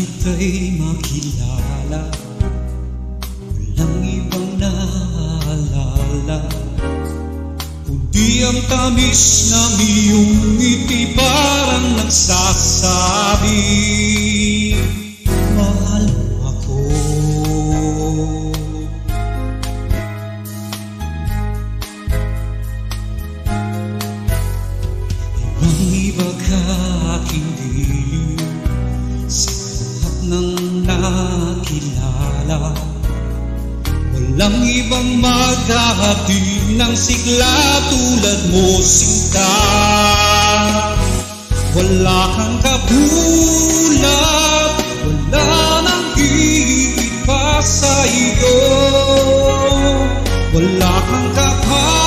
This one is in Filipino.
kita'y makilala, walang ibang naalala kundi ang tamis ng iyong ngiti, parang nagsasabi, mahal mo ako. Ibang-iba ka aking dilim sa lahat ng nakilala, walang ibang maghahatid ng sigla tulad mo, sinta. Wala kang katulad, wala nang hihigit pa sa iyo, wala kang kapalit